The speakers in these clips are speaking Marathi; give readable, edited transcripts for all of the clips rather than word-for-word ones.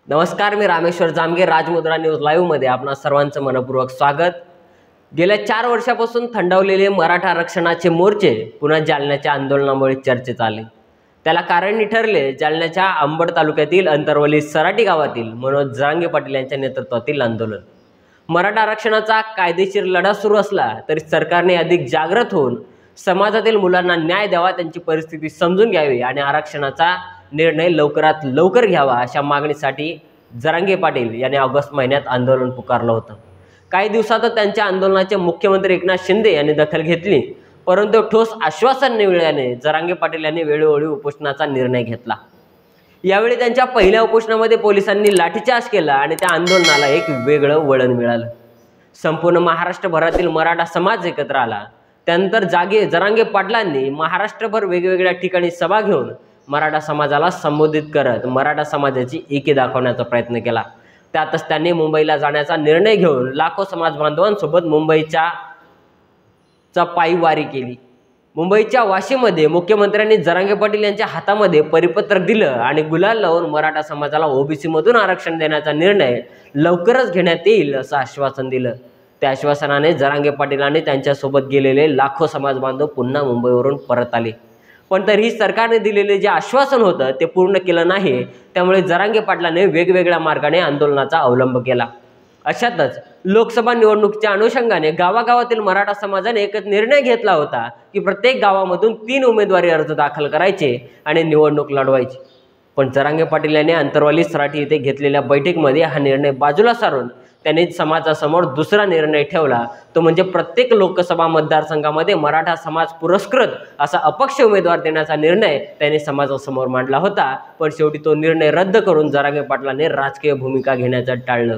नमस्कार, मी रामेश्वर जामगे. राजमुद्रा न्यूज लाईव्ह मध्ये आपणा सर्वांचं मनपूर्वक स्वागत. गेल्या 4 वर्षापासून थंडावलेले मराठा आरक्षणाचे मोर्चे पुन्हा जालन्याच्या आंदोलनामुळे चर्चेत आले. त्याला कारण ठरले जालन्याच्या अंबड तालुक्यातील अंतरवली सराटी गावातील मनोज जरांगे पाटील यांच्या नेतृत्वातील आंदोलन. मराठा आरक्षणाचा कायदेशीर लढा सुरू असला तरी सरकारने अधिक जागृत होऊन समाजातील मुलांना न्याय द्यावा, त्यांची परिस्थिती समजून घ्यावी आणि आरक्षणाचा निर्णय लवकरात लवकर घ्यावा अशा मागणीसाठी जरांगे पाटील यांनी ऑगस्ट महिन्यात आंदोलन पुकारलं होतं. काही दिवसातच त्यांच्या आंदोलनाचे मुख्यमंत्री एकनाथ शिंदे यांनी दखल घेतली, परंतु ठोस आश्वासन न मिळाल्याने जरांगे पाटील यांनी वेळोवेळी उपोषणाचा निर्णय घेतला. यावेळी त्यांच्या पहिल्या उपोषणामध्ये पोलिसांनी लाठीचार्ज केला आणि त्या आंदोलनाला एक वेगळं वळण मिळालं. संपूर्ण महाराष्ट्रभरातील मराठा समाज एकत्र आला. त्यानंतर जरांगे पाटलांनी महाराष्ट्रभर वेगवेगळ्या ठिकाणी सभा घेऊन मराठा समाजाला संबोधित करत मराठा समाजाची एकी दाखवण्याचा प्रयत्न केला. त्यातच त्यांनी मुंबईला जाण्याचा निर्णय घेऊन लाखो समाज बांधवांसोबत मुंबईच्या पायी वारी केली. मुंबईच्या वाशीमध्ये मुख्यमंत्र्यांनी जरांगे पाटील यांच्या हातामध्ये परिपत्रक दिलं आणि गुलाल लावून मराठा समाजाला ओबीसी मधून आरक्षण देण्याचा निर्णय लवकरच घेण्यात येईल असं आश्वासन दिलं. त्या आश्वासनाने जरांगे पाटीलांनी त्यांच्यासोबत गेलेले लाखो समाज बांधव पुन्हा मुंबईवरून परत आले. पण तरीही सरकारने दिलेले जे आश्वासन होतं ते पूर्ण केलं नाही. त्यामुळे जरांगे पाटलांनी वेगवेगळ्या मार्गाने आंदोलनाचा अवलंब केला. अशातच लोकसभा निवडणुकीच्या अनुषंगाने गावागावातील मराठा समाजाने एक निर्णय घेतला होता की प्रत्येक गावामधून 3 उमेदवारी अर्ज दाखल करायचे आणि निवडणूक लढवायची. पण जरांगे पाटील यांनी अंतरवाली सराटी येथे घेतलेल्या बैठकीमध्ये हा निर्णय बाजूला सारून त्यांनी समाजासमोर दुसरा निर्णय ठेवला. तो म्हणजे प्रत्येक लोकसभा मतदारसंघामध्ये मराठा समाज पुरस्कृत असा अपक्ष उमेदवार देण्याचा निर्णय त्यांनी समाजासमोर मांडला होता. पण शेवटी तो निर्णय रद्द करून जरांगे पाटलांनी राजकीय भूमिका घेण्याचं टाळलं.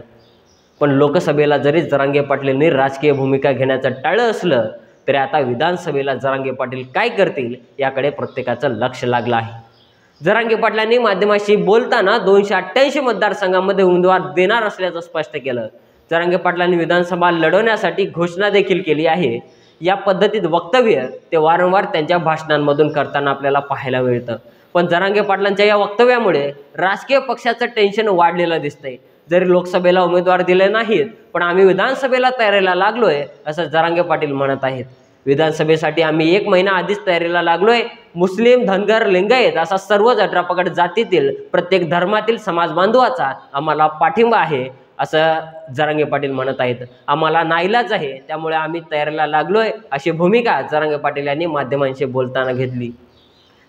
पण लोकसभेला जरी जरांगे पाटलांनी राजकीय भूमिका घेण्याचं टाळलं असलं तरी आता विधानसभेला जरांगे पाटील काय करतील याकडे प्रत्येकाचं लक्ष लागलं आहे. जरांगे पाटलांनी माध्यमांशी बोलताना 288 मतदारसंघांमध्ये उमेदवार देणार असल्याचं स्पष्ट केलं. जरांगे पाटलांनी विधानसभा लढवण्यासाठी घोषणा देखील केली आहे. या पद्धतीत वक्तव्य ते वारंवार त्यांच्या भाषणांमधून करताना आपल्याला पाहायला मिळतं. पण जरांगे पाटलांच्या या वक्तव्यामुळे राजकीय पक्षाचं टेन्शन वाढलेलं दिसतंय. जरी लोकसभेला उमेदवार दिले नाहीत पण आम्ही विधानसभेला तयारीला लागलोय असं जरांगे पाटील म्हणत आहेत. विधानसभेसाठी आम्ही 1 महिना आधीच तयारीला लागलोय. मुस्लिम, धनगर, लिंगायत असा सर्वच 18 पगड जातीतील प्रत्येक धर्मातील समाज बांधवाचा आम्हाला पाठिंबा आहे असं जरांगे पाटील म्हणत आहेत. आम्हाला नाईलाज आहे, त्यामुळे आम्ही तयारीला लागलोय अशी भूमिका जरांगे पाटील यांनी माध्यमांशी बोलताना घेतली.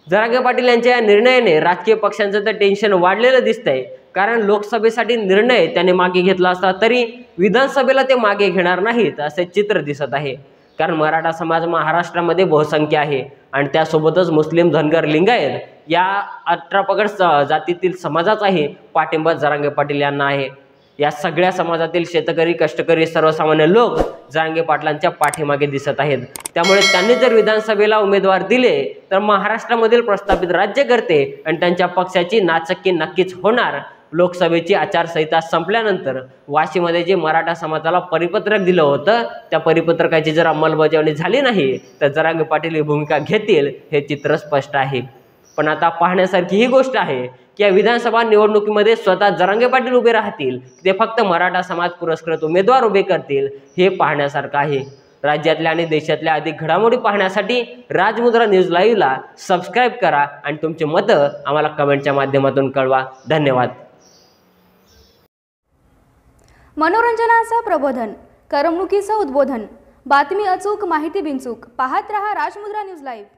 जरांगे पाटील यांच्या या निर्णयाने राजकीय पक्षांचं तर टेन्शन वाढलेलं दिसतंय. कारण लोकसभेसाठी निर्णय त्याने मागे घेतला असता तरी विधानसभेला ते मागे घेणार नाहीत असे चित्र दिसत आहे. कारण मराठा समाज महाराष्ट्रामध्ये बहुसंख्य आहे आणि त्यासोबतच मुस्लिम, धनगर, लिंगायत या 18 पगड जातीतील समाजाचाही पाठिंबा जरांगे पाटील यांना आहे. या सगळ्या समाजातील शेतकरी, कष्टकरी, सर्वसामान्य लोक जरांगे पाटलांच्या पाठीमागे दिसत आहेत. त्यामुळे त्यांनी जर विधानसभेला उमेदवार दिले तर महाराष्ट्रामधील प्रस्थापित राज्यकर्ते आणि त्यांच्या पक्षाची नाचक्की नक्कीच होणार. लोकसभेची आचारसंहिता संपल्यानंतर वाशीमध्ये जे मराठा समाजाला परिपत्रक दिलं होतं त्या परिपत्रकाची जर अंमलबजावणी झाली नाही तर जरांगे पाटील ही भूमिका घेतील हे चित्र स्पष्ट आहे. पण आता पाहण्यासारखी ही गोष्ट आहे की या विधानसभा निवडणुकीमध्ये स्वतः जरांगे पाटील उभे राहतील, ते फक्त मराठा समाज पुरस्कृत उमेदवार उभे करतील हे पाहण्यासारखं आहे. राज्यातल्या आणि देशातल्या अधिक घडामोडी पाहण्यासाठी राजमुद्रा न्यूज लाईव्हला सबस्क्राईब करा आणि तुमचे मतं आम्हाला कमेंटच्या माध्यमातून कळवा. धन्यवाद. मनोरंजनाचं प्रबोधन, करमणुकीचं उद्बोधन, बातमी अचूक, माहिती बिनचूक. पाहत रहा राजमुद्रा न्यूज लाईव्ह.